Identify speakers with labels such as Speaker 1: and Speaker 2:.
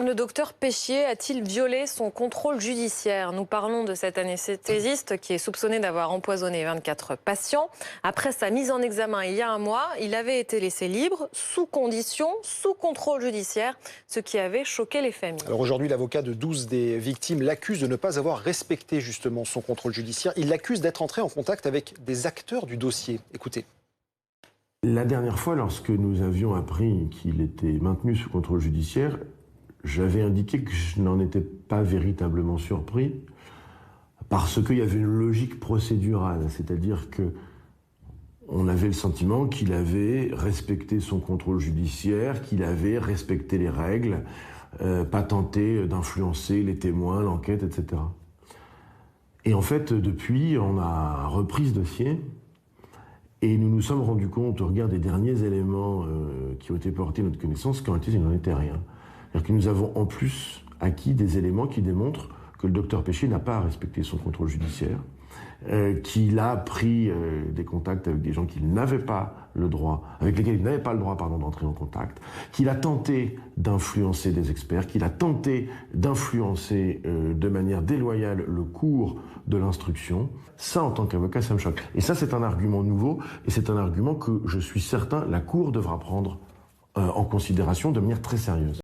Speaker 1: Le docteur Péchier a-t-il violé son contrôle judiciaire? Nous parlons de cet anesthésiste qui est soupçonné d'avoir empoisonné 24 patients. Après sa mise en examen il y a un mois, il avait été laissé libre, sous condition, sous contrôle judiciaire, ce qui avait choqué les familles.
Speaker 2: Alors aujourd'hui, l'avocat de 12 des victimes l'accuse de ne pas avoir respecté justement son contrôle judiciaire. Il l'accuse d'être entré en contact avec des acteurs du dossier. Écoutez.
Speaker 3: La dernière fois, lorsque nous avions appris qu'il était maintenu sous contrôle judiciaire, j'avais indiqué que je n'en étais pas véritablement surpris parce qu'il y avait une logique procédurale, c'est-à-dire que on avait le sentiment qu'il avait respecté son contrôle judiciaire, qu'il avait respecté les règles, pas tenté d'influencer les témoins, l'enquête, etc. Et en fait, depuis, on a repris ce dossier et nous nous sommes rendus compte, au regard des derniers éléments qui ont été portés à notre connaissance, qu'en réalité, il n'en était rien. C'est-à-dire que nous avons en plus acquis des éléments qui démontrent que le docteur Péchier n'a pas respecté son contrôle judiciaire, qu'il a pris des contacts avec des gens qu'il n'avait pas le droit, avec lesquels il n'avait pas le droit, d'entrer en contact, qu'il a tenté d'influencer des experts, qu'il a tenté d'influencer de manière déloyale le cours de l'instruction. Ça, en tant qu'avocat, ça me choque. Et ça, c'est un argument nouveau, et c'est un argument que je suis certain la Cour devra prendre en considération de manière très sérieuse.